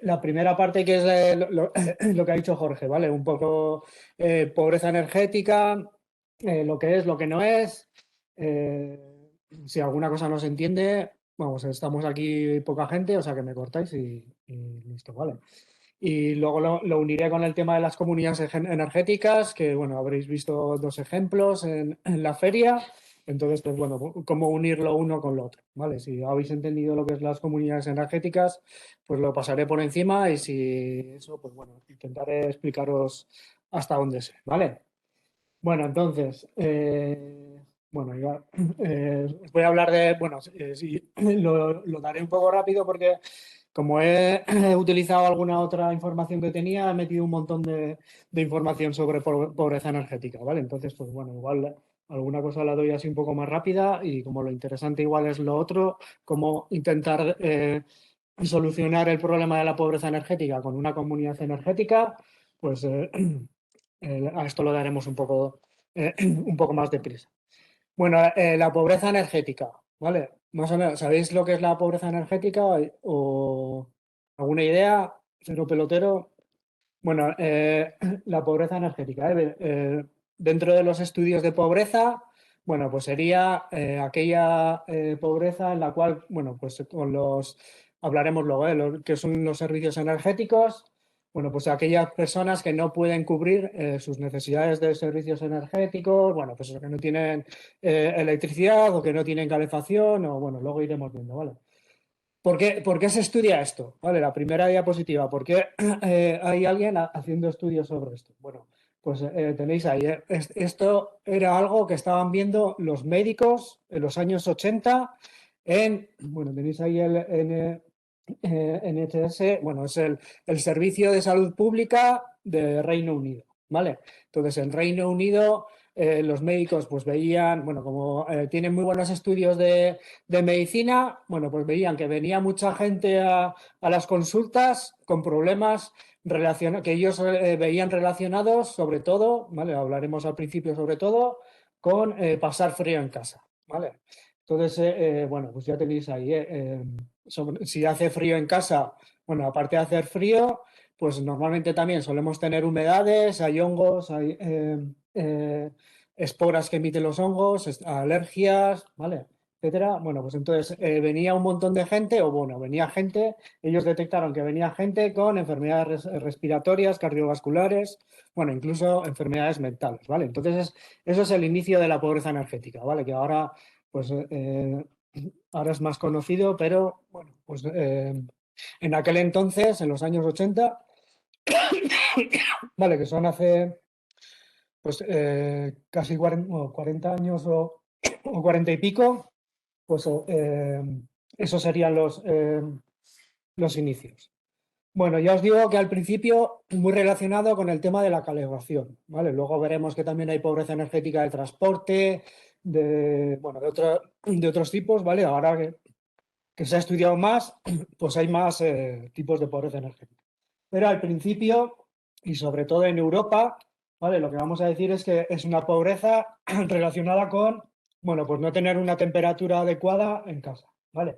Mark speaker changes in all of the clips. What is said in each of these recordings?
Speaker 1: La primera parte que es lo que ha dicho Jorge, ¿vale? Un poco pobreza energética, lo que es, lo que no es. Si alguna cosa no se entiende, vamos, estamos aquí poca gente, o sea que me cortáis y listo, ¿vale? Y luego lo uniré con el tema de las comunidades energéticas, que bueno, habréis visto dos ejemplos en la feria. Entonces, pues bueno, cómo unirlo uno con lo otro, ¿vale? Si habéis entendido lo que es las comunidades energéticas, pues lo pasaré por encima y si eso, pues bueno, intentaré explicaros hasta dónde sé, ¿vale? Bueno, entonces, bueno, os voy a hablar de, bueno, sí, lo daré un poco rápido porque como he utilizado alguna otra información que tenía, he metido un montón de información sobre pobreza energética, ¿vale? Entonces, pues bueno, igual alguna cosa la doy así un poco más rápida y como lo interesante igual es lo otro, cómo intentar solucionar el problema de la pobreza energética con una comunidad energética, pues a esto lo daremos un poco más de prisa. Bueno, la pobreza energética, ¿vale? Más o menos, ¿sabéis lo que es la pobreza energética o alguna idea? Cero pelotero. Bueno, la pobreza energética. Dentro de los estudios de pobreza, bueno, pues sería aquella pobreza en la cual, bueno, pues hablaremos luego, que son los servicios energéticos. Bueno, pues aquellas personas que no pueden cubrir sus necesidades de servicios energéticos, bueno, pues que no tienen electricidad o que no tienen calefacción, o bueno, luego iremos viendo, ¿vale? ¿Por qué se estudia esto? Vale, la primera diapositiva. ¿Por qué hay alguien haciendo estudios sobre esto? Bueno, pues tenéis ahí. Esto era algo que estaban viendo los médicos en los años 80 bueno, tenéis ahí el NHS, bueno, es el Servicio de Salud Pública de Reino Unido, ¿vale? Entonces, en Reino Unido los médicos pues veían, bueno, como tienen muy buenos estudios de medicina, bueno, pues veían que venía mucha gente a las consultas con problemas que ellos veían relacionados sobre todo, ¿vale? Hablaremos al principio sobre todo, con pasar frío en casa, ¿vale? Entonces, bueno, pues ya tenéis ahí, si hace frío en casa, bueno, aparte de hacer frío, pues normalmente también solemos tener humedades, hay hongos, hay esporas que emiten los hongos, alergias, ¿vale? Etcétera. Bueno, pues entonces venía un montón de gente, o bueno, venía gente, ellos detectaron que venía gente con enfermedades respiratorias, cardiovasculares, bueno, incluso enfermedades mentales, ¿vale? Entonces, eso es el inicio de la pobreza energética, ¿vale? Que ahora, pues, ahora es más conocido, pero bueno, pues en aquel entonces, en los años 80, ¿vale? Que son hace pues casi 40 años o 40 y pico, pues esos serían los inicios. Bueno, ya os digo que al principio muy relacionado con el tema de la calefacción, ¿vale? Luego veremos que también hay pobreza energética de transporte, bueno, de otros tipos, ¿vale? Ahora que se ha estudiado más, pues hay más tipos de pobreza energética. Pero al principio, y sobre todo en Europa, ¿vale? Lo que vamos a decir es que es una pobreza relacionada con, bueno, pues no tener una temperatura adecuada en casa, ¿vale?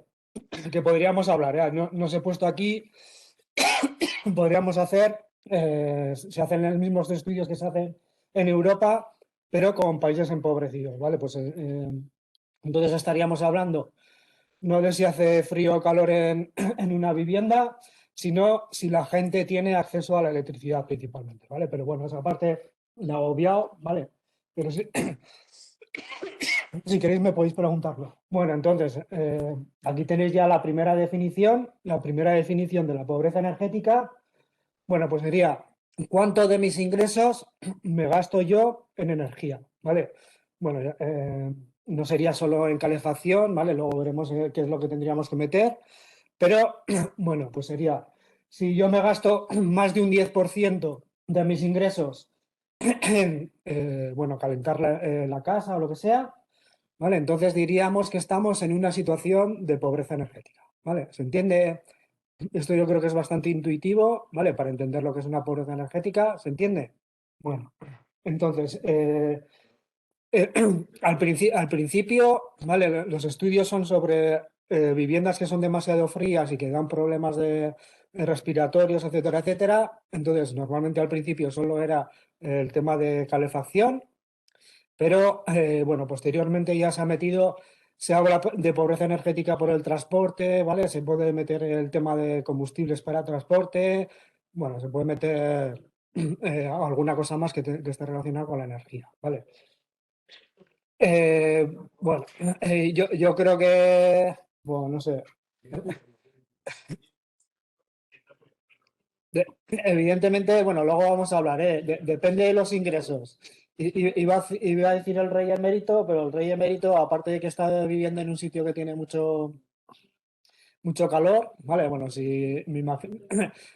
Speaker 1: Que podríamos hablar, no os he puesto aquí, podríamos hacer, se hacen los mismos estudios que se hacen en Europa, pero con países empobrecidos, ¿vale? Pues entonces estaríamos hablando no de si hace frío o calor en una vivienda, sino si la gente tiene acceso a la electricidad principalmente, ¿vale? Pero bueno, esa parte la he obviado, ¿vale? Pero si queréis me podéis preguntarlo. Bueno, entonces, aquí tenéis ya la primera definición de la pobreza energética. Bueno, pues sería, ¿cuánto de mis ingresos me gasto yo en energía? ¿Vale? Bueno, no sería solo en calefacción, ¿vale? Luego veremos qué es lo que tendríamos que meter. Pero, bueno, pues sería, si yo me gasto más de un 10% de mis ingresos en, bueno, calentar la casa o lo que sea, ¿vale? Entonces diríamos que estamos en una situación de pobreza energética, ¿vale? ¿Se entiende? Esto yo creo que es bastante intuitivo, ¿vale? Para entender lo que es una pobreza energética, ¿se entiende? Bueno, entonces, eh, al principio, ¿vale? Los estudios son sobre viviendas que son demasiado frías y que dan problemas respiratorios, etcétera, etcétera. Entonces, normalmente al principio solo era el tema de calefacción, pero bueno, posteriormente ya se habla de pobreza energética por el transporte, ¿vale? Se puede meter el tema de combustibles para transporte, bueno, se puede meter alguna cosa más que esté relacionada con la energía, ¿vale? Bueno, yo creo que, bueno, no sé. Evidentemente, bueno, luego vamos a hablar, depende de los ingresos. Iba a decir el rey emérito, pero el rey emérito, aparte de que está viviendo en un sitio que tiene mucho calor, ¿vale? Bueno, si me imagino,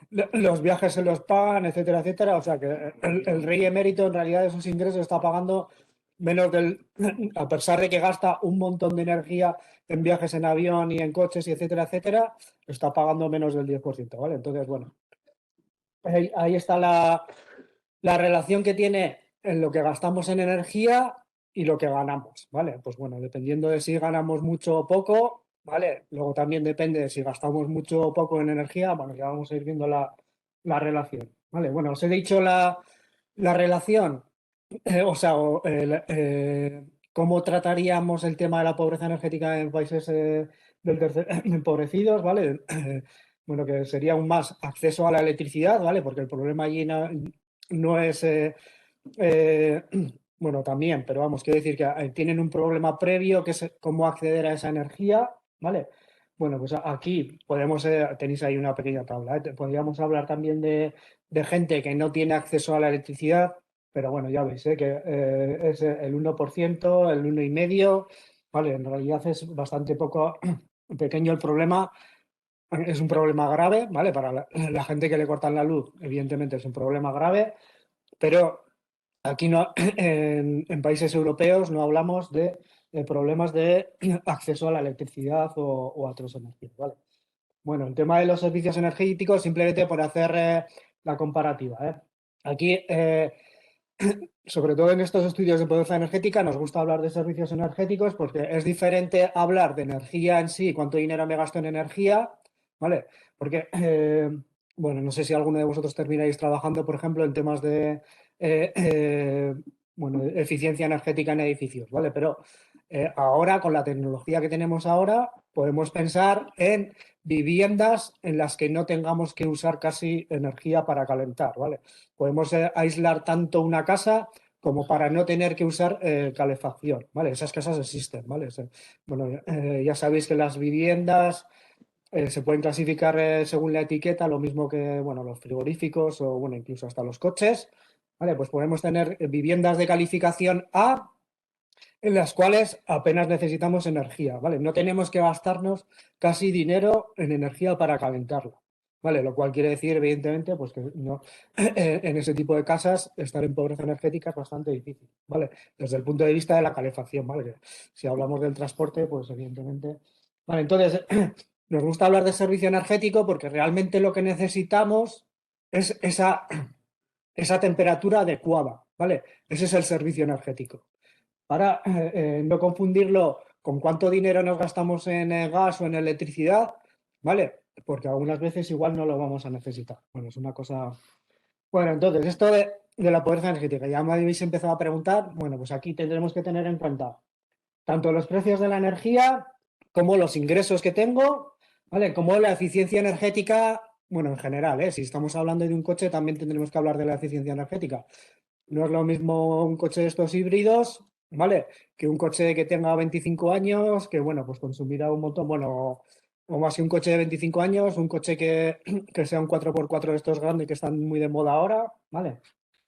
Speaker 1: los viajes se los pagan, etcétera, etcétera. O sea que el rey emérito en realidad de sus ingresos está pagando menos a pesar de que gasta un montón de energía en viajes en avión y en coches y etcétera, etcétera, está pagando menos del 10%, ¿vale? Entonces, bueno, ahí está la relación que tiene en lo que gastamos en energía y lo que ganamos, ¿vale? Pues bueno, dependiendo de si ganamos mucho o poco, ¿vale? Luego también depende de si gastamos mucho o poco en energía, bueno, ya vamos a ir viendo la relación, ¿vale? Bueno, os he dicho la relación, o sea, cómo trataríamos el tema de la pobreza energética en países empobrecidos, ¿vale? Bueno, que sería aún más acceso a la electricidad, ¿vale? Porque el problema allí no es, eh, bueno, también, pero vamos, quiero decir que tienen un problema previo que es cómo acceder a esa energía, ¿vale? Bueno, pues aquí tenéis ahí una pequeña tabla, ¿eh? Podríamos hablar también de gente que no tiene acceso a la electricidad, pero bueno, ya veis, que es el 1%, el 1,5%, ¿vale? En realidad es bastante poco pequeño el problema. Es un problema grave, ¿vale? Para la gente que le cortan la luz, evidentemente es un problema grave, pero aquí no, en países europeos no hablamos de problemas de acceso a la electricidad o a otras energías, ¿vale? Bueno, el tema de los servicios energéticos, simplemente por hacer la comparativa, ¿eh? Aquí, sobre todo en estos estudios de pobreza energética, nos gusta hablar de servicios energéticos porque es diferente hablar de energía en sí, cuánto dinero me gasto en energía, ¿vale? Porque, bueno, no sé si alguno de vosotros termináis trabajando, por ejemplo, en temas de bueno, eficiencia energética en edificios, ¿vale? Pero ahora, con la tecnología que tenemos ahora, podemos pensar en viviendas en las que no tengamos que usar casi energía para calentar, ¿vale? Podemos aislar tanto una casa como para no tener que usar calefacción, ¿vale? Esas casas existen, ¿vale? Bueno, ya sabéis que las viviendas se pueden clasificar según la etiqueta, lo mismo que, bueno, los frigoríficos o, bueno, incluso hasta los coches, ¿vale? Pues podemos tener viviendas de calificación A en las cuales apenas necesitamos energía, ¿vale? No tenemos que gastarnos casi dinero en energía para calentarla, ¿vale? Lo cual quiere decir, evidentemente, pues que no, en ese tipo de casas estar en pobreza energética es bastante difícil, ¿vale? Desde el punto de vista de la calefacción, ¿vale? Que si hablamos del transporte, pues evidentemente... Vale, entonces, nos gusta hablar de servicio energético porque realmente lo que necesitamos es esa temperatura adecuada, ¿vale? Ese es el servicio energético para no confundirlo con cuánto dinero nos gastamos en gas o en electricidad, ¿vale? Porque algunas veces igual no lo vamos a necesitar. Bueno, es una cosa... Bueno, entonces, esto de la pobreza energética, ya me habéis empezado a preguntar, bueno, pues aquí tendremos que tener en cuenta tanto los precios de la energía como los ingresos que tengo, ¿vale? Como la eficiencia energética, bueno, en general, ¿eh? Si estamos hablando de un coche, también tendremos que hablar de la eficiencia energética. No es lo mismo un coche de estos híbridos, ¿vale? Que un coche que tenga 25 años, que bueno, pues consumirá un montón, bueno, o más que un coche de 25 años, un coche que sea un 4x4 de estos grandes que están muy de moda ahora, ¿vale?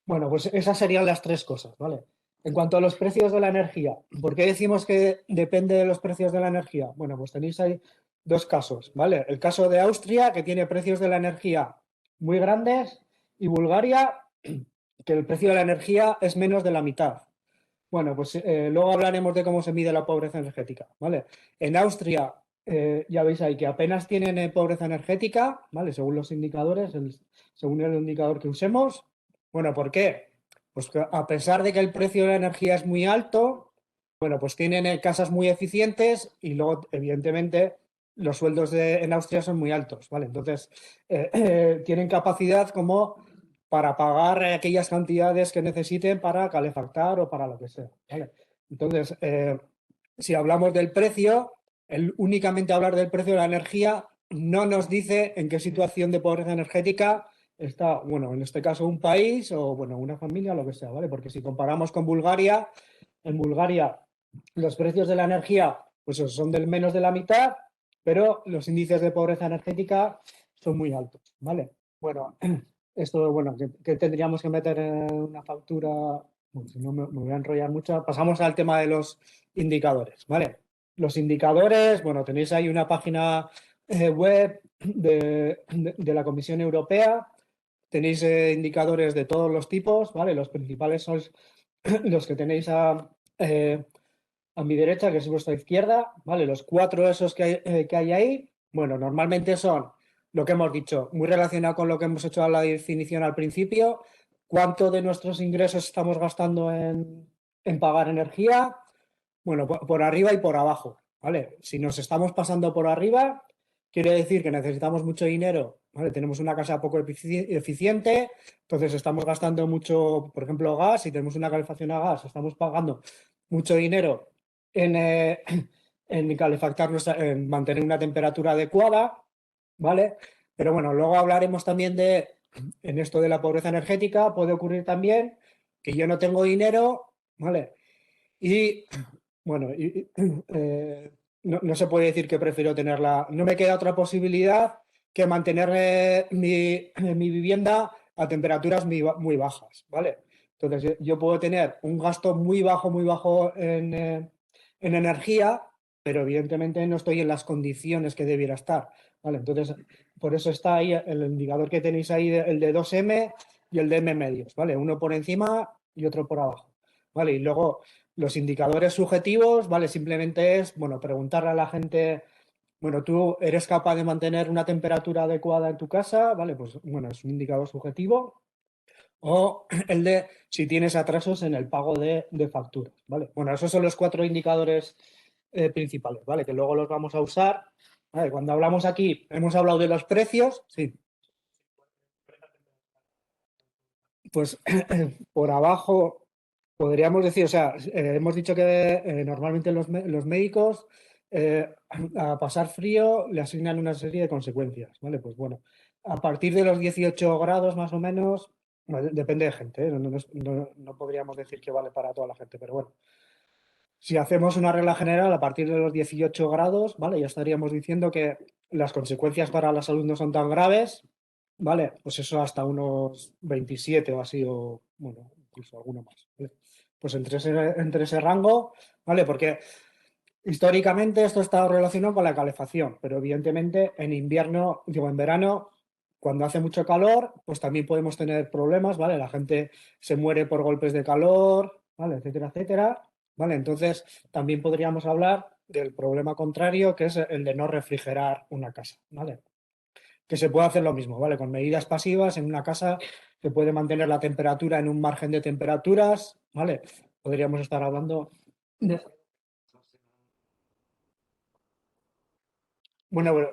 Speaker 1: Bueno, pues esas serían las tres cosas, ¿vale? En cuanto a los precios de la energía, ¿por qué decimos que depende de los precios de la energía? Bueno, pues tenéis ahí dos casos, ¿vale? El caso de Austria, que tiene precios de la energía muy grandes, y Bulgaria, que el precio de la energía es menos de la mitad. Bueno, pues luego hablaremos de cómo se mide la pobreza energética, ¿vale? En Austria, ya veis ahí que apenas tienen pobreza energética, ¿vale? Según los indicadores, según el indicador que usemos. Bueno, ¿por qué? Pues que a pesar de que el precio de la energía es muy alto, bueno, pues tienen casas muy eficientes y luego, evidentemente, los sueldos en Austria son muy altos, ¿vale? Entonces, tienen capacidad como para pagar aquellas cantidades que necesiten para calefactar o para lo que sea, ¿vale? Entonces, si hablamos del precio, únicamente hablar del precio de la energía no nos dice en qué situación de pobreza energética está, bueno, en este caso un país o, bueno, una familia, lo que sea, ¿vale? Porque si comparamos con Bulgaria, en Bulgaria los precios de la energía pues son del menos de la mitad, pero los índices de pobreza energética son muy altos, ¿vale? Bueno, esto, bueno, que tendríamos que meter en una factura, bueno, si no me voy a enrollar mucho. Pasamos al tema de los indicadores, ¿vale? Los indicadores, bueno, tenéis ahí una página web de la Comisión Europea, tenéis indicadores de todos los tipos, ¿vale? Los principales son los que tenéis a mi derecha, que es vuestra izquierda, ¿vale? Los 4 esos que hay ahí, bueno, normalmente son lo que hemos dicho, muy relacionado con lo que hemos hecho a la definición al principio, cuánto de nuestros ingresos estamos gastando en pagar energía, bueno, por arriba y por abajo, ¿vale? Si nos estamos pasando por arriba, quiere decir que necesitamos mucho dinero, ¿vale? Tenemos una casa poco eficiente, entonces estamos gastando mucho, por ejemplo, gas, si tenemos una calefacción a gas, estamos pagando mucho dinero en, en calefactar en mantener una temperatura adecuada, ¿vale? Pero bueno, luego hablaremos también en esto de la pobreza energética, puede ocurrir también que yo no tengo dinero, ¿vale? Y bueno, no se puede decir que prefiero tenerla, no me queda otra posibilidad que mantener mi vivienda a temperaturas muy bajas, ¿vale? Entonces yo puedo tener un gasto muy bajo en energía, pero evidentemente no estoy en las condiciones que debiera estar, ¿vale? Entonces, por eso está ahí el indicador que tenéis ahí, el de 2M y el de M medios, ¿vale? Uno por encima y otro por abajo, ¿vale? Y luego los indicadores subjetivos, ¿vale? Simplemente es, bueno, preguntarle a la gente, bueno, ¿tú eres capaz de mantener una temperatura adecuada en tu casa? ¿Vale? Pues, bueno, es un indicador subjetivo. O el de si tienes atrasos en el pago de facturas, ¿vale? Bueno, esos son los 4 indicadores principales, ¿vale? Que luego los vamos a usar. ¿Vale? Cuando hablamos aquí, hemos hablado de los precios, sí. Pues por abajo podríamos decir, o sea, hemos dicho que normalmente los médicos a pasar frío le asignan una serie de consecuencias, ¿vale? Pues bueno, a partir de los 18 grados más o menos, bueno, depende de gente, ¿eh? No podríamos decir que vale para toda la gente, pero bueno, si hacemos una regla general a partir de los 18 grados, ¿vale? Ya estaríamos diciendo que las consecuencias para la salud no son tan graves, ¿vale? Pues eso hasta unos 27 o así, o bueno, incluso alguno más, ¿vale? Pues entre ese rango, ¿vale? Porque históricamente esto está relacionado con la calefacción, pero evidentemente en invierno, digo, en verano, cuando hace mucho calor, pues también podemos tener problemas, ¿vale? La gente se muere por golpes de calor, ¿vale? Etcétera, etcétera, ¿vale? Entonces, también podríamos hablar del problema contrario, que es el de no refrigerar una casa, ¿vale? Que se puede hacer lo mismo, ¿vale? Con medidas pasivas en una casa se puede mantener la temperatura en un margen de temperaturas, ¿vale? Podríamos estar hablando de... Bueno, bueno.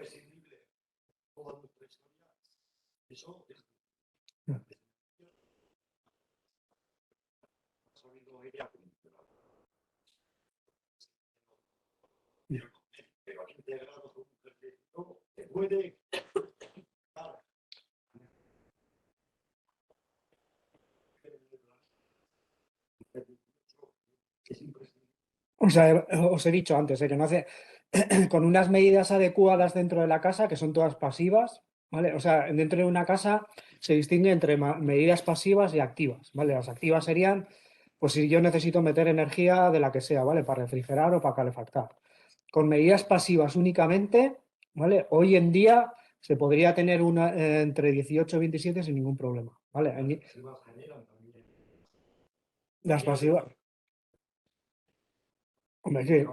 Speaker 1: O sea, os he dicho antes, que no hace con unas medidas adecuadas dentro de la casa, que son todas pasivas, ¿vale? O sea, dentro de una casa se distingue entre medidas pasivas y activas, ¿vale? Las activas serían, pues si yo necesito meter energía de la que sea, ¿vale? Para refrigerar o para calefactar. Con medidas pasivas únicamente, ¿vale? Hoy en día se podría tener una entre 18 y 27 sin ningún problema, ¿vale? Las pasivas, hombre, sí,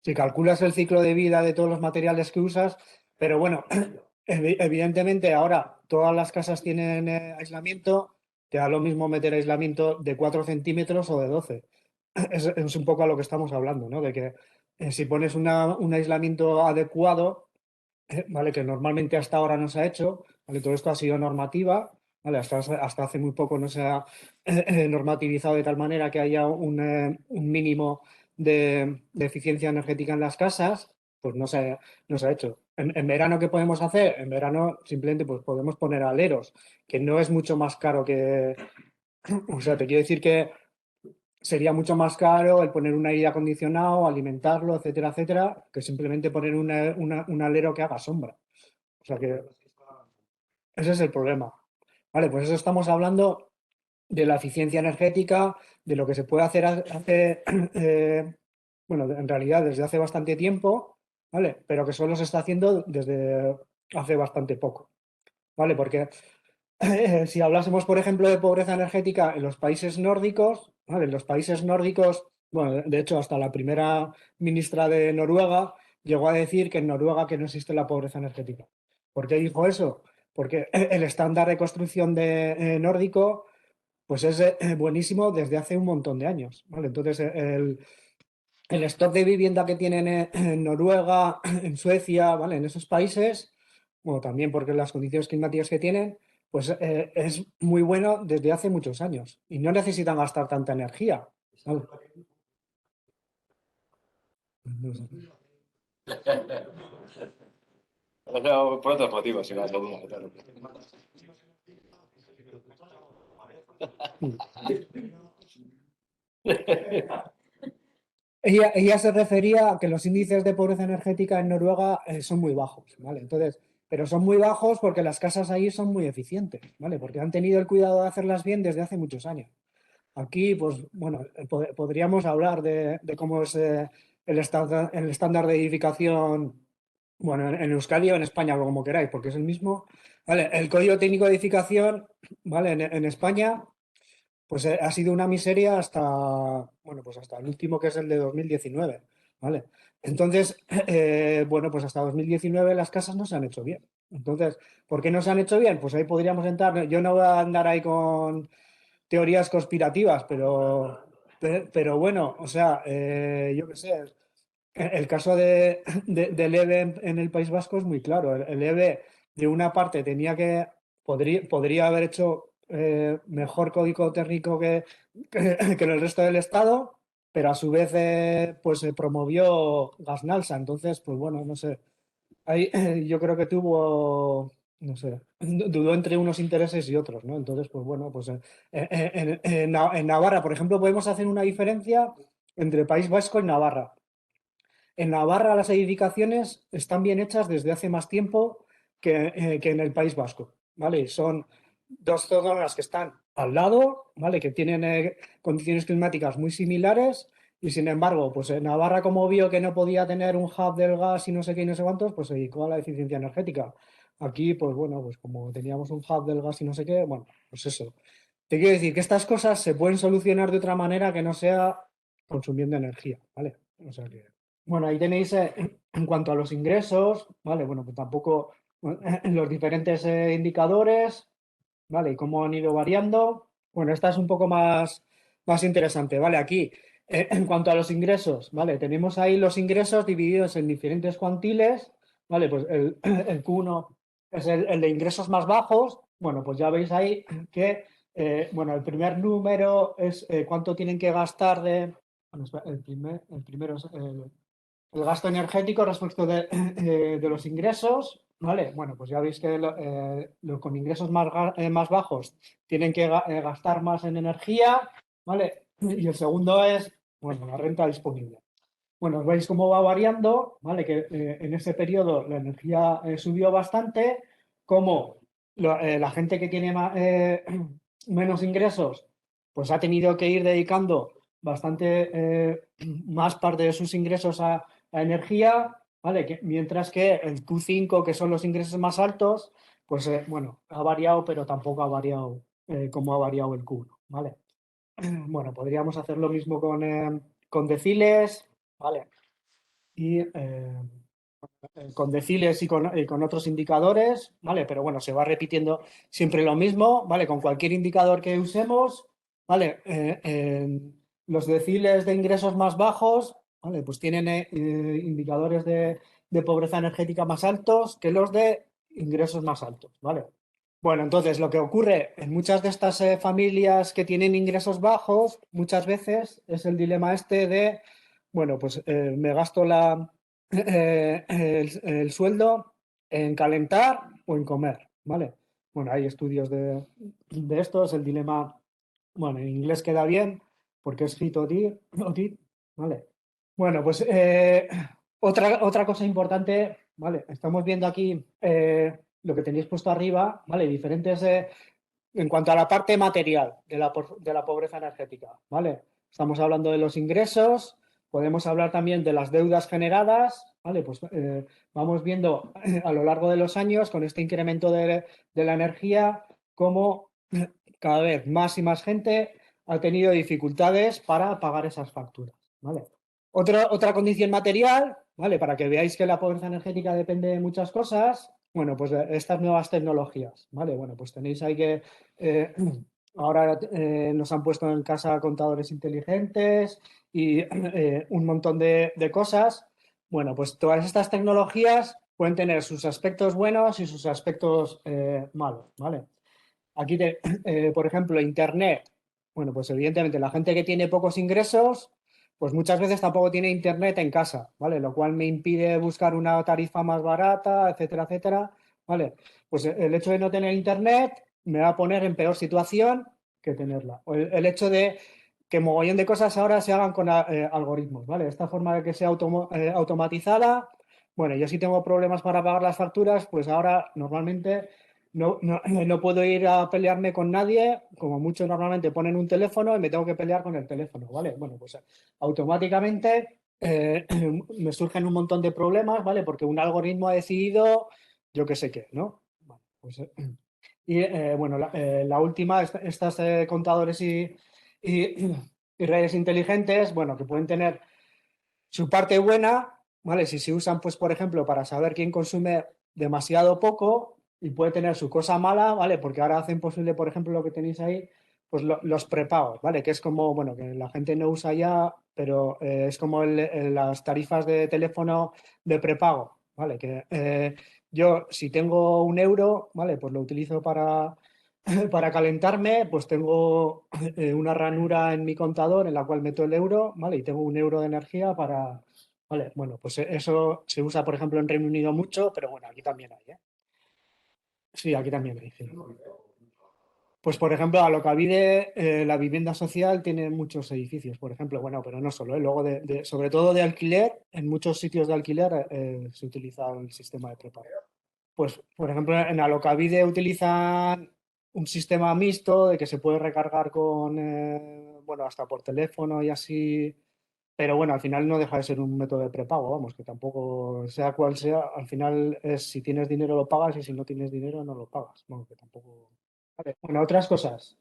Speaker 1: si calculas el ciclo de vida de todos los materiales que usas, pero bueno, evidentemente ahora todas las casas tienen aislamiento, te da lo mismo meter aislamiento de 4 centímetros o de 12. Es un poco a lo que estamos hablando, ¿no? De que si pones un aislamiento adecuado, ¿vale? Que normalmente hasta ahora no se ha hecho, ¿vale? Todo esto ha sido normativa, ¿vale? Hasta hace muy poco no se ha normativizado de tal manera que haya un mínimo de eficiencia energética en las casas, pues no se ha hecho. En verano, ¿qué podemos hacer? En verano simplemente pues, podemos poner aleros, que no es mucho más caro que... O sea, te quiero decir que sería mucho más caro el poner un aire acondicionado, alimentarlo, etcétera, etcétera, que simplemente poner un alero que haga sombra. O sea que ese es el problema. Vale, pues eso estamos hablando de la eficiencia energética, de lo que se puede hacer bueno, en realidad desde hace bastante tiempo, ¿vale? Pero que solo se está haciendo desde hace bastante poco, ¿vale? Porque si hablásemos, por ejemplo, de pobreza energética en los países nórdicos, ¿vale? En los países nórdicos, bueno, de hecho, hasta la primera ministra de Noruega llegó a decir que en Noruega que no existe la pobreza energética. ¿Por qué dijo eso? Porque el estándar de construcción nórdico pues es buenísimo desde hace un montón de años, ¿vale? Entonces, el stock de vivienda que tienen en Noruega, en Suecia, ¿vale? En esos países, bueno, también porque las condiciones climáticas que tienen, pues es muy bueno desde hace muchos años y no necesitan gastar tanta energía, ¿vale? No sé.
Speaker 2: No, por otros motivos, si vas a decir, claro.
Speaker 1: Ella se refería a que los índices de pobreza energética en Noruega son muy bajos, ¿vale? Entonces, pero son muy bajos porque las casas ahí son muy eficientes, ¿vale? Porque han tenido el cuidado de hacerlas bien desde hace muchos años. Aquí, pues, bueno, podríamos hablar de cómo es el estándar de edificación, bueno, en Euskadi o en España, o como queráis, porque es el mismo. ¿Vale? El Código Técnico de Edificación, ¿vale? En España pues ha sido una miseria hasta, bueno, pues hasta el último que es el de 2019, ¿vale? Entonces, bueno, pues hasta 2019 las casas no se han hecho bien. Entonces, ¿por qué no se han hecho bien? Pues ahí podríamos entrar, yo no voy a andar ahí con teorías conspirativas, pero bueno, o sea, yo qué sé, el caso del EVE en el País Vasco es muy claro. El EVE, de una parte, podría haber hecho mejor código técnico que en el resto del Estado, pero a su vez pues se promovió Gasnalsa. Entonces, pues bueno, no sé. Ahí, yo creo que no sé, dudó entre unos intereses y otros, ¿no? Entonces, pues bueno, pues en Navarra, por ejemplo, podemos hacer una diferencia entre País Vasco y Navarra. En Navarra las edificaciones están bien hechas desde hace más tiempo que en el País Vasco, ¿vale? Son dos zonas que están al lado, ¿vale? Que tienen condiciones climáticas muy similares y sin embargo, pues en Navarra como vio que no podía tener un hub del gas y no sé qué y no sé cuántos, pues se dedicó a la eficiencia energética. Aquí, pues bueno, pues como teníamos un hub del gas y no sé qué, bueno, pues eso. Te quiero decir que estas cosas se pueden solucionar de otra manera que no sea consumiendo energía, ¿vale? O sea que... Bueno, ahí tenéis en cuanto a los ingresos, ¿vale? Bueno, pues tampoco bueno, los diferentes indicadores, ¿vale? Y cómo han ido variando. Bueno, esta es un poco más interesante, ¿vale? Aquí, en cuanto a los ingresos, ¿vale? Tenemos ahí los ingresos divididos en diferentes cuantiles, ¿vale? Pues el Q1 es el de ingresos más bajos. Bueno, pues ya veis ahí que, bueno, el primer número es cuánto tienen que gastar de... Bueno, espera, el primero es el gasto energético respecto de los ingresos, ¿vale? Bueno, pues ya veis que con ingresos más bajos tienen que gastar más en energía, ¿vale? Y el segundo es, bueno, la renta disponible. Bueno, veis cómo va variando, ¿vale? Que en ese periodo la energía subió bastante, como la gente que tiene menos ingresos, pues ha tenido que ir dedicando bastante más parte de sus ingresos a energía, ¿vale? Mientras que el Q5, que son los ingresos más altos, pues bueno, ha variado, pero tampoco ha variado como ha variado el Q1, ¿vale? Bueno, podríamos hacer lo mismo con deciles, ¿vale? Y con deciles y con otros indicadores, ¿vale? Pero bueno, se va repitiendo siempre lo mismo, ¿vale? Con cualquier indicador que usemos, ¿vale? Los deciles de ingresos más bajos, ¿vale? Pues tienen indicadores de pobreza energética más altos que los de ingresos más altos, ¿vale? Bueno, entonces lo que ocurre en muchas de estas familias que tienen ingresos bajos, muchas veces es el dilema este de, bueno, pues me gasto el sueldo en calentar o en comer, ¿vale? Bueno, hay estudios de esto, es el dilema, bueno, en inglés queda bien porque es hit o tit, ¿vale? Bueno, pues otra cosa importante, ¿vale? Estamos viendo aquí lo que tenéis puesto arriba, ¿vale? Diferentes, en cuanto a la parte material de la pobreza energética, ¿vale? Estamos hablando de los ingresos, podemos hablar también de las deudas generadas, ¿vale? Pues vamos viendo a lo largo de los años, con este incremento de la energía, cómo cada vez más y más gente ha tenido dificultades para pagar esas facturas, ¿vale? Otra condición material, ¿vale? Para que veáis que la pobreza energética depende de muchas cosas, bueno, pues estas nuevas tecnologías, ¿vale? Bueno, pues tenéis ahí que ahora nos han puesto en casa contadores inteligentes y un montón de cosas. Bueno, pues todas estas tecnologías pueden tener sus aspectos buenos y sus aspectos malos, ¿vale? Aquí, por ejemplo, Internet. Bueno, pues evidentemente la gente que tiene pocos ingresos, pues muchas veces tampoco tiene Internet en casa, ¿vale? Lo cual me impide buscar una tarifa más barata, etcétera, etcétera, ¿vale? Pues el hecho de no tener Internet me va a poner en peor situación que tenerla. O el hecho de que mogollón de cosas ahora se hagan con algoritmos, ¿vale? Esta forma de que sea automatizada, bueno, yo si tengo problemas para pagar las facturas, pues ahora normalmente no puedo ir a pelearme con nadie, como muchos normalmente ponen un teléfono y me tengo que pelear con el teléfono, ¿vale? Bueno, pues automáticamente me surgen un montón de problemas, ¿vale? Porque un algoritmo ha decidido yo qué sé qué, ¿no? Bueno, pues, bueno, la última, estas contadores y redes inteligentes, bueno, que pueden tener su parte buena, ¿vale? Si se usan, pues, por ejemplo, para saber quién consume demasiado poco y puede tener su cosa mala, ¿vale? Porque ahora hacen posible, por ejemplo, lo que tenéis ahí, pues los prepagos, ¿vale? Que es como, bueno, que la gente no usa ya, pero es como las tarifas de teléfono de prepago, ¿vale? Que yo, si tengo 1 euro, ¿vale? Pues lo utilizo para calentarme, pues tengo una ranura en mi contador en la cual meto el euro, ¿vale? Y tengo 1 euro de energía para, ¿vale? Bueno, pues eso se usa, por ejemplo, en Reino Unido mucho, pero bueno, aquí también hay, ¿eh? Sí, aquí también hay, sí. Pues, por ejemplo, Alokabide, la vivienda social tiene muchos edificios, por ejemplo, bueno, pero no solo, ¿eh? Luego, sobre todo de alquiler, en muchos sitios de alquiler se utiliza el sistema de prepago. Pues, por ejemplo, en Alokabide utilizan un sistema mixto de que se puede recargar con, bueno, hasta por teléfono y así, pero bueno, al final no deja de ser un método de prepago, vamos, que tampoco, sea cual sea, al final es si tienes dinero lo pagas y si no tienes dinero no lo pagas, bueno, que tampoco... Vale. Bueno, otras cosas.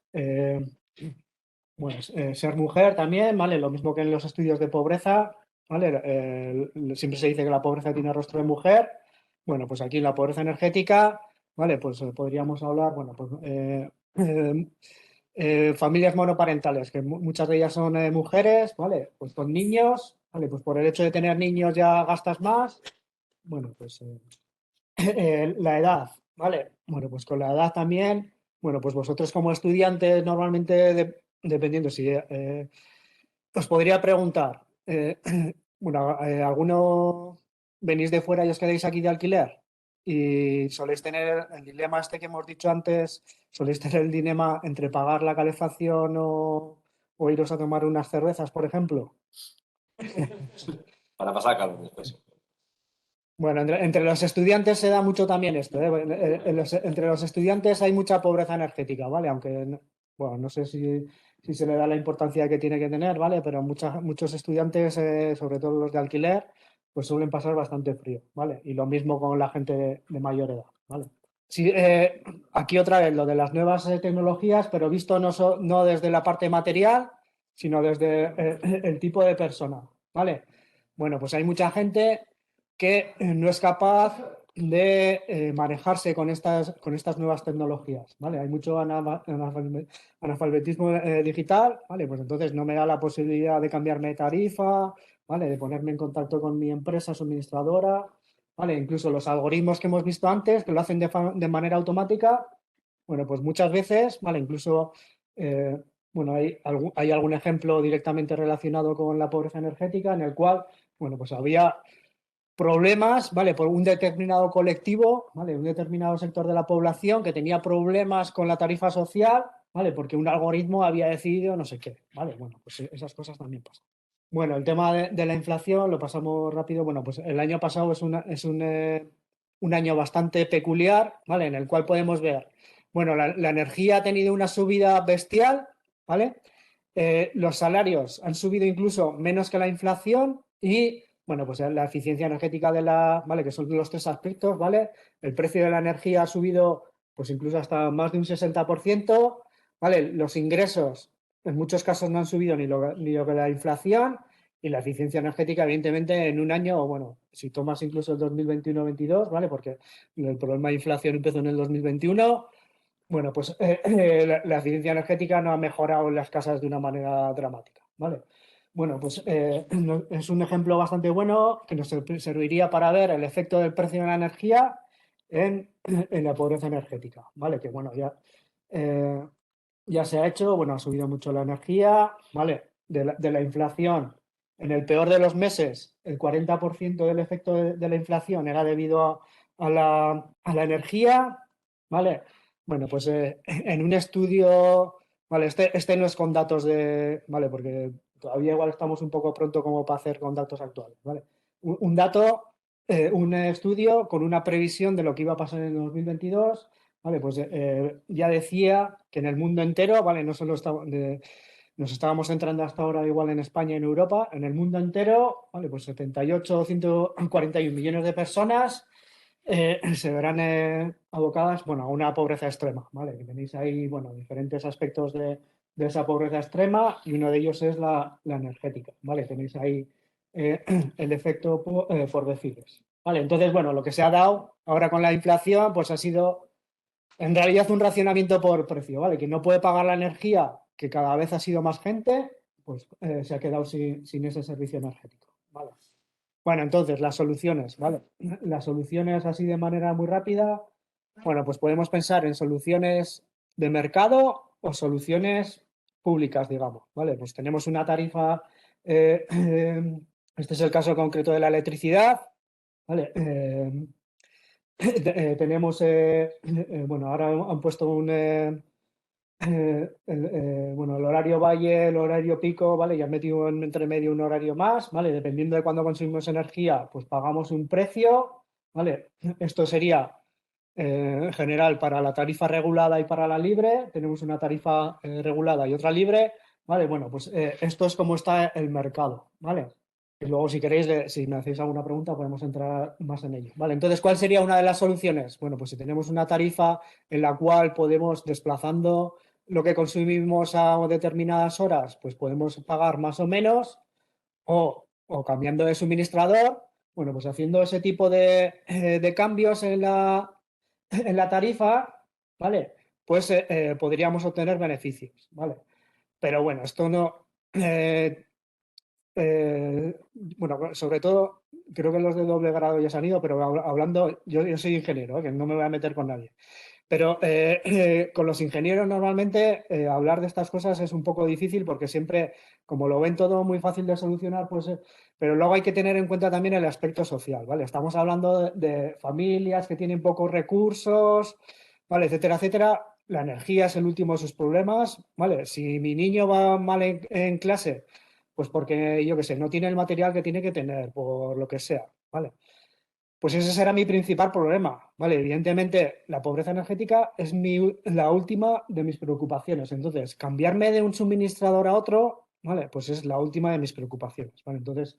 Speaker 1: Bueno, ser mujer también, ¿vale? Lo mismo que en los estudios de pobreza, ¿vale? Siempre se dice que la pobreza tiene rostro de mujer. Bueno, pues aquí la pobreza energética, ¿vale? Pues podríamos hablar, bueno, pues familias monoparentales, que muchas de ellas son mujeres, ¿vale? Pues con niños, ¿vale? Pues por el hecho de tener niños ya gastas más. Bueno, pues la edad, ¿vale? Bueno, pues con la edad también, bueno, pues vosotros como estudiantes normalmente, dependiendo si os podría preguntar, bueno, ¿alguno venís de fuera y os quedáis aquí de alquiler? Y soléis tener el dilema este que hemos dicho antes, soléis tener el dilema entre pagar la calefacción o iros a tomar unas cervezas, por ejemplo.
Speaker 2: Para pasar calor después.
Speaker 1: Bueno, entre los estudiantes se da mucho también esto, ¿eh? Entre los estudiantes hay mucha pobreza energética, ¿vale? Aunque, bueno, no sé si se le da la importancia que tiene que tener, ¿vale? Pero muchos estudiantes, sobre todo los de alquiler, pues suelen pasar bastante frío, ¿vale? Y lo mismo con la gente de mayor edad, ¿vale? Sí, aquí otra vez lo de las nuevas tecnologías, pero visto no desde la parte material, sino desde el tipo de persona, ¿vale? Bueno, pues hay mucha gente que no es capaz de manejarse con estas nuevas tecnologías, ¿vale? Hay mucho analfabetismo digital, ¿vale? Pues entonces no me da la posibilidad de cambiarme de tarifa ¿vale? De ponerme en contacto con mi empresa suministradora, ¿vale? Incluso los algoritmos que hemos visto antes, que lo hacen de manera automática, bueno, pues muchas veces, ¿vale? Incluso, bueno, hay algún ejemplo directamente relacionado con la pobreza energética en el cual, bueno, pues había problemas, ¿vale? Por un determinado colectivo, ¿vale? Un determinado sector de la población que tenía problemas con la tarifa social, ¿vale? Porque un algoritmo había decidido no sé qué, ¿vale? Bueno, pues esas cosas también pasan. Bueno, el tema de la inflación lo pasamos rápido. Bueno, pues el año pasado es un año bastante peculiar, ¿vale? En el cual podemos ver, bueno, la energía ha tenido una subida bestial, ¿vale? Los salarios han subido incluso menos que la inflación y bueno, pues la eficiencia energética ¿vale? Que son los tres aspectos, ¿vale? El precio de la energía ha subido, pues incluso hasta más de un 60%, ¿vale? Los ingresos, en muchos casos no han subido ni lo que la inflación y la eficiencia energética, evidentemente, en un año, o bueno, si tomas incluso el 2021-22, ¿vale? Porque el problema de inflación empezó en el 2021, bueno, pues la eficiencia energética no ha mejorado en las casas de una manera dramática, ¿vale? Bueno, pues es un ejemplo bastante bueno que nos serviría para ver el efecto del precio de la energía en la pobreza energética, ¿vale? Que bueno, ya se ha hecho, bueno, ha subido mucho la energía, ¿vale? De la inflación, en el peor de los meses, el 40% del efecto de la inflación era debido a la energía, ¿vale? Bueno, pues en un estudio, vale, este no es con datos vale, porque todavía igual estamos un poco pronto como para hacer con datos actuales, ¿vale? Un dato, un estudio con una previsión de lo que iba a pasar en el 2022, ¿vale? Pues ya decía que en el mundo entero, ¿vale? No solo nos estábamos centrando hasta ahora igual en España y en Europa, en el mundo entero, ¿vale? Pues 78 o 141 millones de personas se verán abocadas, bueno, a una pobreza extrema, ¿vale? Que tenéis ahí, bueno, diferentes aspectos de esa pobreza extrema y uno de ellos es la energética, ¿vale? Tenéis ahí el efecto por deciles, ¿vale? Entonces, bueno, lo que se ha dado ahora con la inflación, pues ha sido en realidad un racionamiento por precio, ¿vale? Que no puede pagar la energía, que cada vez ha sido más gente, pues se ha quedado sin ese servicio energético, ¿vale? Bueno, entonces, las soluciones, ¿vale? Las soluciones así de manera muy rápida, bueno, pues podemos pensar en soluciones de mercado o soluciones públicas, digamos, ¿vale? Pues tenemos una tarifa, este es el caso concreto de la electricidad, ¿vale? Tenemos, bueno, ahora han puesto bueno, el horario valle, el horario pico, ¿vale? Y han metido entre medio un horario más, ¿vale? Dependiendo de cuándo consumimos energía, pues pagamos un precio, ¿vale? Esto sería en general para la tarifa regulada y para la libre. Tenemos una tarifa regulada y otra libre, ¿vale? Bueno, pues esto es como está el mercado, ¿vale? Y luego, si queréis, si me hacéis alguna pregunta, podemos entrar más en ello. Vale, entonces, ¿cuál sería una de las soluciones? Bueno, pues si tenemos una tarifa en la cual podemos, desplazando lo que consumimos a determinadas horas, pues podemos pagar más o menos, o cambiando de suministrador, bueno, pues haciendo ese tipo de cambios en la tarifa, ¿vale? Pues podríamos obtener beneficios, ¿vale? Pero bueno, esto no... bueno, sobre todo, creo que los de doble grado ya se han ido, pero hablando, yo soy ingeniero, que no me voy a meter con nadie. Pero con los ingenieros normalmente hablar de estas cosas es un poco difícil porque siempre, como lo ven todo muy fácil de solucionar, pues, pero luego hay que tener en cuenta también el aspecto social, ¿vale? Estamos hablando de familias que tienen pocos recursos, ¿vale? Etcétera, etcétera. La energía es el último de sus problemas, ¿vale? Si mi niño va mal en clase, pues porque, yo qué sé, no tiene el material que tiene que tener, por lo que sea, ¿vale? Pues ese será mi principal problema, ¿vale? Evidentemente, la pobreza energética es la última de mis preocupaciones. Entonces, cambiarme de un suministrador a otro, ¿vale? Pues es la última de mis preocupaciones, ¿vale? Entonces,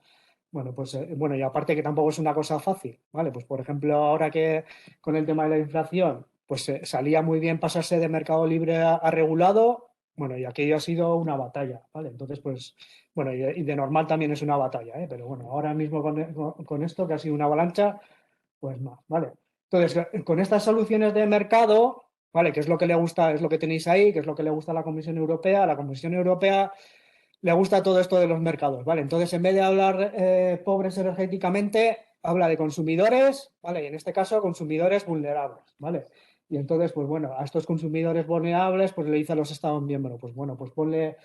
Speaker 1: bueno, pues, bueno, y aparte que tampoco es una cosa fácil, ¿vale? Pues, por ejemplo, ahora que con el tema de la inflación, pues salía muy bien pasarse de mercado libre a regulado, bueno, y aquello ha sido una batalla, ¿vale? Entonces, pues, bueno, y de normal también es una batalla, ¿eh? Pero bueno, ahora mismo con esto, que ha sido una avalancha, pues más, ¿vale? Entonces, con estas soluciones de mercado, ¿vale? Que es lo que le gusta, es lo que tenéis ahí, que es lo que le gusta a la Comisión Europea. A la Comisión Europea le gusta todo esto de los mercados, ¿vale? Entonces, en vez de hablar pobres energéticamente, habla de consumidores, ¿vale? Y en este caso, consumidores vulnerables, ¿vale? Y entonces, pues bueno, a estos consumidores vulnerables, pues le dice a los Estados miembros, pues bueno, pues ponle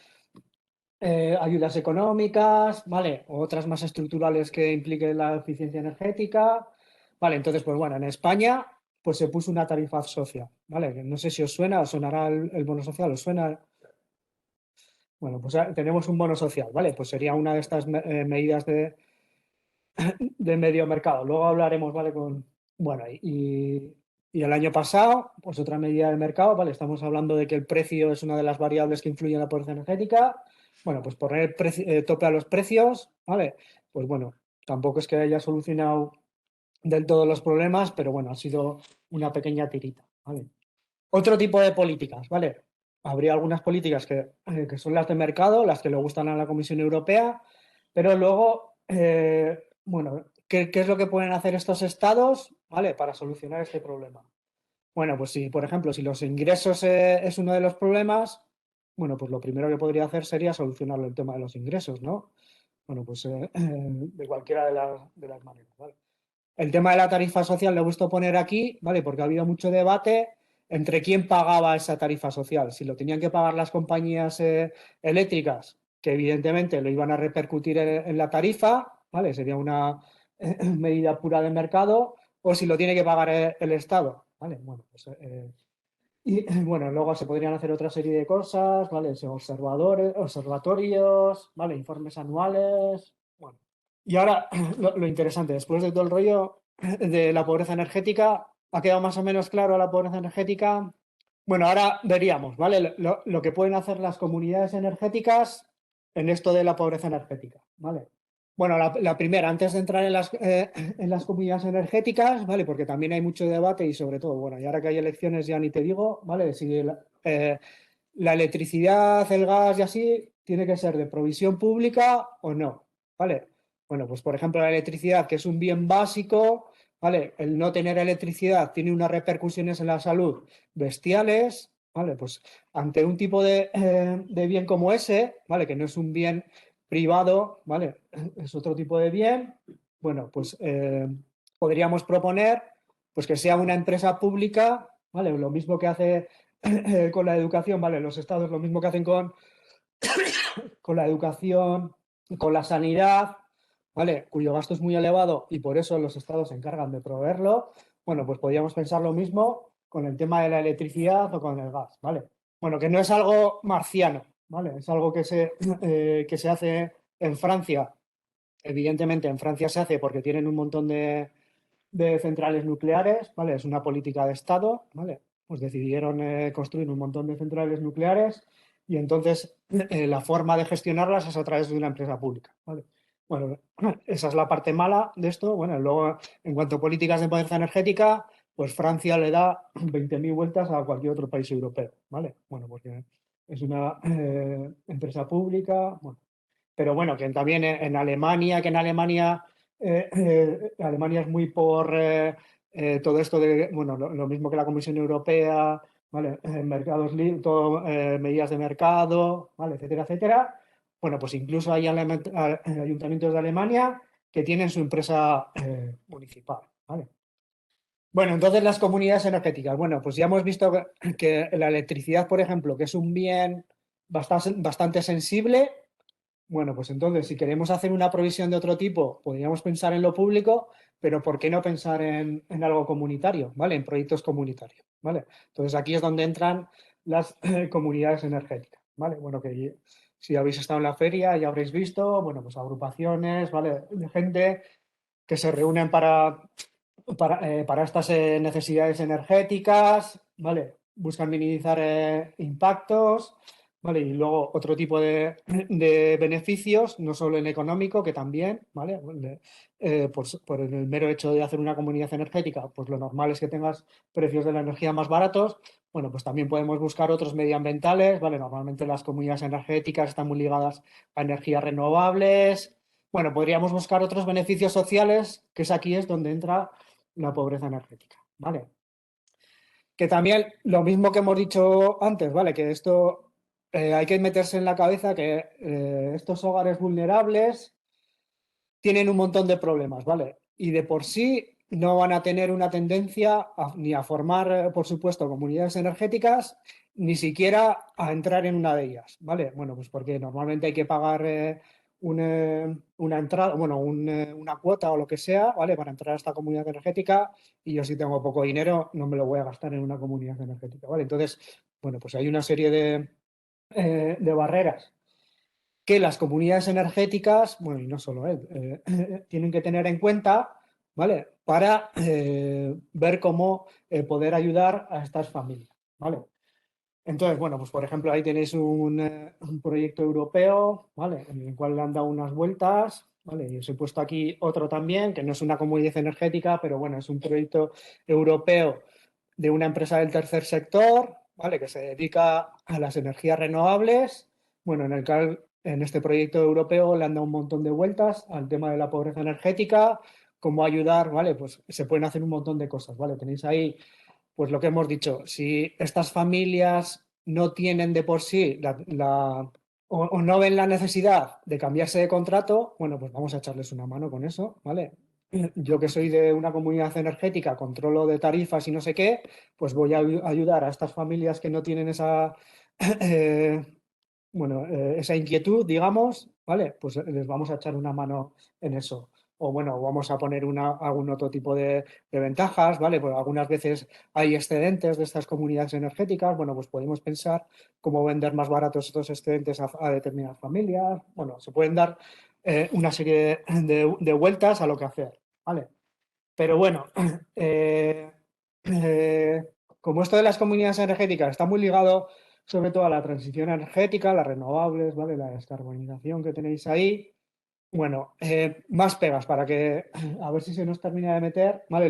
Speaker 1: ayudas económicas, ¿vale? O otras más estructurales que impliquen la eficiencia energética, ¿vale? Entonces, pues bueno, en España, pues se puso una tarifa social, ¿vale? No sé si os suena, os sonará el bono social, ¿os suena? Bueno, pues tenemos un bono social, ¿vale? Pues sería una de estas medidas de medio mercado. Luego hablaremos, ¿vale? Bueno, y el año pasado, pues otra medida de mercado, ¿vale? Estamos hablando de que el precio es una de las variables que influye en la pobreza energética. Bueno, pues poner tope a los precios, ¿vale? Pues bueno, tampoco es que haya solucionado del todo los problemas, pero bueno, ha sido una pequeña tirita, ¿vale? Otro tipo de políticas, ¿vale? Habría algunas políticas que son las de mercado, las que le gustan a la Comisión Europea, pero luego, bueno, ¿qué es lo que pueden hacer estos estados, ¿vale? Para solucionar este problema. Bueno, pues si, por ejemplo, si los ingresos es uno de los problemas, bueno, pues lo primero que podría hacer sería solucionar el tema de los ingresos, ¿no? Bueno, pues de cualquiera de las maneras, ¿vale? El tema de la tarifa social le he gustado poner aquí, ¿vale? Porque ha habido mucho debate entre quién pagaba esa tarifa social. Si lo tenían que pagar las compañías eléctricas, que evidentemente lo iban a repercutir en la tarifa, ¿vale? Sería una medida pura de mercado, o si lo tiene que pagar el Estado, ¿vale? Bueno, pues, y bueno, luego se podrían hacer otra serie de cosas, ¿vale? Observatorios, ¿vale? Informes anuales, bueno. Y ahora, lo interesante, después de todo el rollo de la pobreza energética, ¿ha quedado más o menos claro la pobreza energética? Bueno, ahora veríamos, ¿vale? Lo que pueden hacer las comunidades energéticas en esto de la pobreza energética, ¿vale? Bueno, la primera, antes de entrar en las comunidades energéticas, ¿vale? Porque también hay mucho debate y sobre todo, bueno, y ahora que hay elecciones ya ni te digo, ¿vale? Si la electricidad, el gas y así, tiene que ser de provisión pública o no, ¿vale? Bueno, pues por ejemplo la electricidad, que es un bien básico, ¿vale? El no tener electricidad tiene unas repercusiones en la salud bestiales, ¿vale? Pues ante un tipo de bien como ese, ¿vale? Que no es un bien privado, ¿vale? Es otro tipo de bien, bueno, pues podríamos proponer pues que sea una empresa pública, ¿vale? Lo mismo que hace con la educación, ¿vale? Los estados lo mismo que hacen con la educación, con la sanidad, ¿vale? Cuyo gasto es muy elevado y por eso los estados se encargan de proveerlo. Bueno, pues podríamos pensar lo mismo con el tema de la electricidad o con el gas, ¿vale? Bueno, que no es algo marciano, ¿vale? Es algo que se hace en Francia. Evidentemente, en Francia se hace porque tienen un montón de centrales nucleares, ¿vale? Es una política de Estado, ¿vale? Pues decidieron construir un montón de centrales nucleares y entonces la forma de gestionarlas es a través de una empresa pública, ¿vale? Bueno, esa es la parte mala de esto. Bueno, luego, en cuanto a políticas de pobreza energética, pues Francia le da 20.000 vueltas a cualquier otro país europeo, ¿vale? Bueno, porque es una empresa pública, bueno, pero bueno, que también en Alemania, Alemania es muy por todo esto de, bueno, lo mismo que la Comisión Europea, ¿vale? Mercados todo, medidas de mercado, ¿vale? Etcétera, etcétera. Bueno, pues incluso hay ayuntamientos de Alemania que tienen su empresa municipal, ¿vale? Bueno, entonces las comunidades energéticas. Bueno, pues ya hemos visto que la electricidad, por ejemplo, que es un bien bastante sensible. Bueno, pues entonces, si queremos hacer una provisión de otro tipo, podríamos pensar en lo público, pero ¿por qué no pensar en algo comunitario, ¿vale? En proyectos comunitarios, ¿vale? Entonces, aquí es donde entran las comunidades energéticas, ¿vale? Bueno, que si habéis estado en la feria ya habréis visto, bueno, pues agrupaciones, ¿vale? De gente que se reúnen para estas necesidades energéticas, ¿vale? Buscan minimizar impactos, ¿vale? Y luego otro tipo de beneficios, no solo en económico, que también, ¿vale? Por el mero hecho de hacer una comunidad energética, pues lo normal es que tengas precios de la energía más baratos. Bueno, pues también podemos buscar otros medioambientales, ¿vale? Normalmente las comunidades energéticas están muy ligadas a energías renovables. Bueno, podríamos buscar otros beneficios sociales, que aquí es donde entra la pobreza energética, ¿vale? Que también lo mismo que hemos dicho antes, ¿vale? Que esto hay que meterse en la cabeza que estos hogares vulnerables tienen un montón de problemas, ¿vale? Y de por sí no van a tener una tendencia ni a formar, por supuesto, comunidades energéticas, ni siquiera a entrar en una de ellas, ¿vale? Bueno, pues porque normalmente hay que pagar una entrada, bueno, una cuota o lo que sea, ¿vale? Para entrar a esta comunidad energética, y yo si tengo poco dinero no me lo voy a gastar en una comunidad energética, ¿vale? Entonces, bueno, pues hay una serie de barreras que las comunidades energéticas, bueno, y no solo él, tienen que tener en cuenta, ¿vale? Para ver cómo poder ayudar a estas familias, ¿vale? Entonces, bueno, pues por ejemplo, ahí tenéis un proyecto europeo, ¿vale? En el cual le han dado unas vueltas, ¿vale? Y os he puesto aquí otro también, que no es una comunidad energética, pero bueno, es un proyecto europeo de una empresa del tercer sector, ¿vale? Que se dedica a las energías renovables. Bueno, en este proyecto europeo le han dado un montón de vueltas al tema de la pobreza energética, cómo ayudar, ¿vale? Pues se pueden hacer un montón de cosas, ¿vale? Tenéis ahí, pues lo que hemos dicho, si estas familias no tienen de por sí o no ven la necesidad de cambiarse de contrato, bueno, pues vamos a echarles una mano con eso, ¿vale? Yo que soy de una comunidad energética, controlo de tarifas y no sé qué, pues voy a ayudar a estas familias que no tienen esa, eh, bueno, esa inquietud, digamos, ¿vale? Pues les vamos a echar una mano en eso. O bueno, vamos a poner algún otro tipo de ventajas, ¿vale? Pues algunas veces hay excedentes de estas comunidades energéticas, bueno, pues podemos pensar cómo vender más baratos estos excedentes a determinadas familias. Bueno, se pueden dar una serie de vueltas a lo que hacer, ¿vale? Pero bueno, eh, eh, como esto de las comunidades energéticas está muy ligado sobre todo a la transición energética, las renovables, ¿vale? La descarbonización que tenéis ahí. Bueno, más pegas para que, a ver si se nos termina de meter, ¿vale?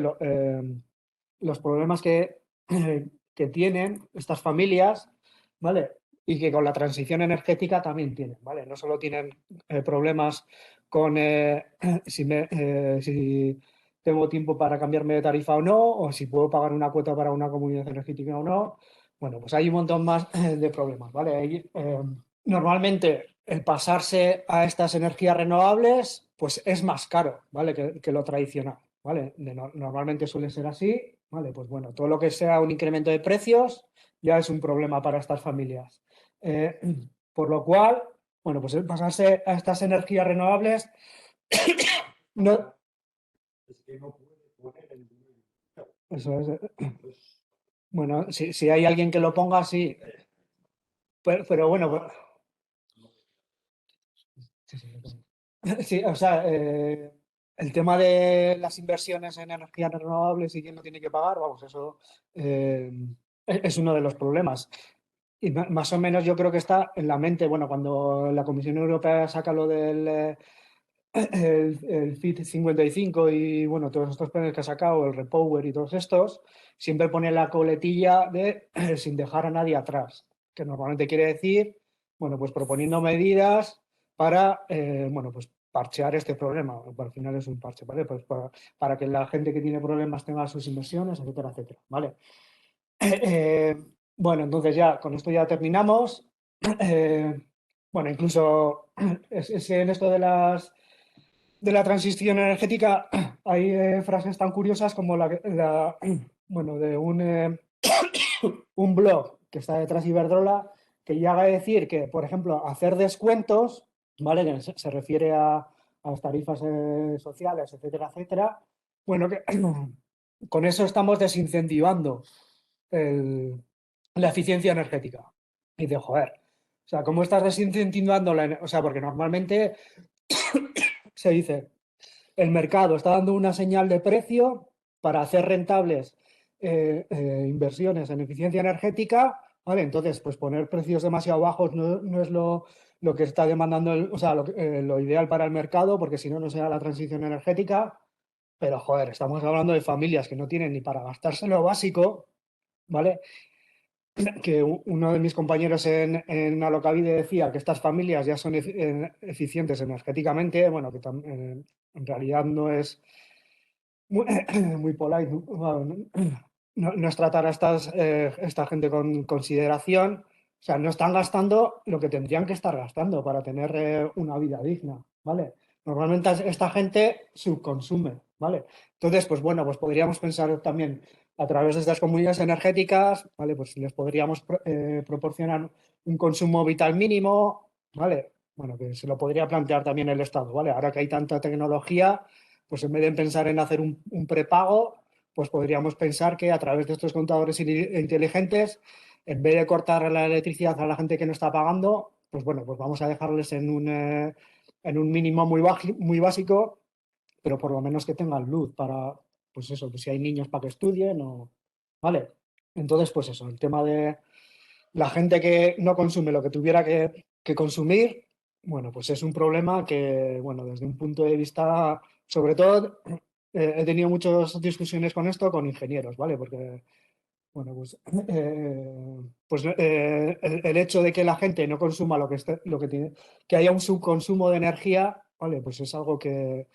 Speaker 1: Los problemas que tienen estas familias, ¿vale? Y que con la transición energética también tienen, ¿vale? No solo tienen problemas con si tengo tiempo para cambiarme de tarifa o no, o si puedo pagar una cuota para una comunidad energética o no. Bueno, pues hay un montón más de problemas, ¿vale? Normalmente el pasarse a estas energías renovables, pues es más caro, ¿vale? Que lo tradicional, ¿vale? Normalmente suele ser así, ¿vale? Pues bueno, todo lo que sea un incremento de precios ya es un problema para estas familias. Eh, por lo cual, bueno, pues el pasarse a estas energías renovables no... Eso es. Bueno, si hay alguien que lo ponga, sí. Pero bueno, pues, sí, sí, sí, o sea, el tema de las inversiones en energías renovables y quién no tiene que pagar, vamos, eso es uno de los problemas. Y más o menos yo creo que está en la mente, bueno, cuando la Comisión Europea saca lo del el FIT 55 y bueno, todos estos planes que ha sacado, el Repower y todos estos, siempre pone la coletilla de sin dejar a nadie atrás, que normalmente quiere decir, bueno, pues proponiendo medidas para, bueno, pues parchear este problema. Al final es un parche, ¿vale? Pues para que la gente que tiene problemas tenga sus inversiones, etcétera, etcétera, ¿vale? Eh, bueno, entonces ya con esto ya terminamos. Bueno, incluso en esto de la transición energética hay frases tan curiosas como bueno, de un blog que está detrás de Iberdrola que llega a decir que, por ejemplo, hacer descuentos, ¿vale? Que se refiere a las tarifas sociales, etcétera, etcétera. Bueno, que con eso estamos desincentivando la eficiencia energética. Y de joder, o sea, ¿cómo estás desincentivando o sea, porque normalmente se dice, el mercado está dando una señal de precio para hacer rentables inversiones en eficiencia energética, ¿vale? Entonces, pues poner precios demasiado bajos no es lo que está demandando, o sea, lo ideal para el mercado, porque si no, no será la transición energética. Pero, joder, estamos hablando de familias que no tienen ni para gastarse lo básico, ¿vale? Que uno de mis compañeros en Alokabide decía que estas familias ya son eficientes energéticamente, bueno, que en realidad no es muy, muy polite, no es tratar a esta gente con consideración, O sea, no están gastando lo que tendrían que estar gastando para tener una vida digna, ¿vale? Normalmente esta gente subconsume, ¿vale? Entonces, pues bueno, pues podríamos pensar también a través de estas comunidades energéticas, ¿vale? Pues les podríamos proporcionar un consumo vital mínimo, ¿vale? Bueno, que se lo podría plantear también el Estado, ¿vale? Ahora que hay tanta tecnología, pues en vez de pensar en hacer un prepago, pues podríamos pensar que a través de estos contadores inteligentes, en vez de cortar la electricidad a la gente que no está pagando, pues bueno, pues vamos a dejarles en un mínimo muy básico, pero por lo menos que tengan luz para, pues eso, pues si hay niños para que estudien o... ¿Vale? Entonces, pues eso, el tema de la gente que no consume lo que tuviera que consumir, bueno, pues es un problema que, bueno, desde un punto de vista, sobre todo, he tenido muchas discusiones con esto con ingenieros, ¿vale? Porque bueno, pues, el hecho de que la gente no consuma lo que tiene, que haya un subconsumo de energía, ¿vale? Pues es algo que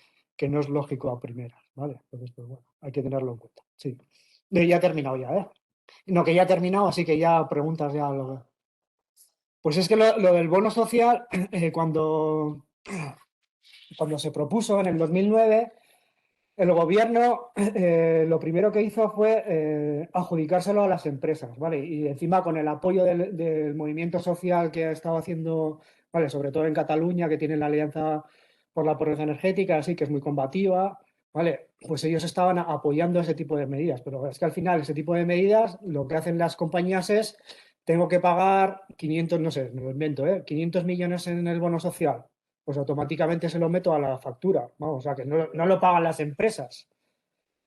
Speaker 1: no es lógico a primeras, ¿vale? Entonces, pues bueno, hay que tenerlo en cuenta. Sí. Ya he terminado ya, ¿eh? No, que ya he terminado, así que ya preguntas ya lo. Pues es que lo del bono social, cuando se propuso en el 2009, el gobierno lo primero que hizo fue adjudicárselo a las empresas, ¿vale? Y encima con el apoyo del movimiento social que ha estado haciendo, ¿vale? Sobre todo en Cataluña, que tiene la Alianza por la Pobreza Energética, así que es muy combativa, ¿vale? Pues ellos estaban apoyando ese tipo de medidas, pero es que al final ese tipo de medidas lo que hacen las compañías es, tengo que pagar 500, no sé, me lo invento, 500 millones en el bono social, pues automáticamente se lo meto a la factura. Vamos, o sea, que no lo pagan las empresas.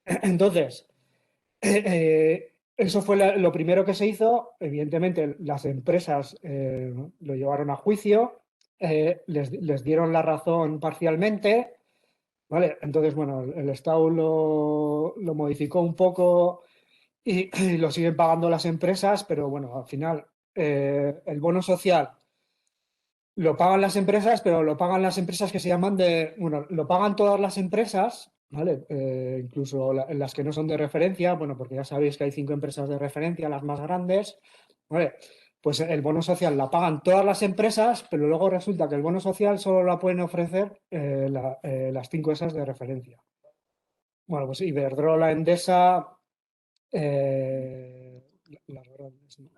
Speaker 1: Entonces, eso fue lo primero que se hizo. Evidentemente, las empresas lo llevaron a juicio, les dieron la razón parcialmente, ¿vale? Entonces, bueno, el Estado lo modificó un poco y lo siguen pagando las empresas, pero bueno, al final, el bono social lo pagan las empresas, pero lo pagan las empresas que se llaman bueno, lo pagan todas las empresas, ¿vale? Incluso las que no son de referencia, bueno, porque ya sabéis que hay 5 empresas de referencia, las más grandes, ¿vale? Pues el bono social la pagan todas las empresas, pero luego resulta que el bono social solo la pueden ofrecer las 5 esas de referencia. Bueno, pues Iberdrola, Endesa, las grandes, ¿no?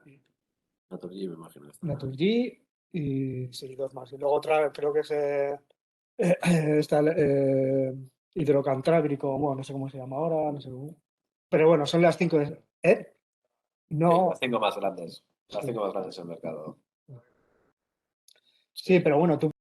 Speaker 2: Naturgy, me imagino.
Speaker 1: Naturgy y sí, 2 más. Y luego otra, creo que es está hidrocantábrico, bueno, no sé cómo se llama ahora, no sé cómo. Pero bueno, son las 5 de... ¿Eh?
Speaker 2: Sí,
Speaker 1: No.
Speaker 2: las 5 más grandes. Las
Speaker 1: Sí,
Speaker 2: 5 más grandes del mercado.
Speaker 1: sí, pero bueno, tú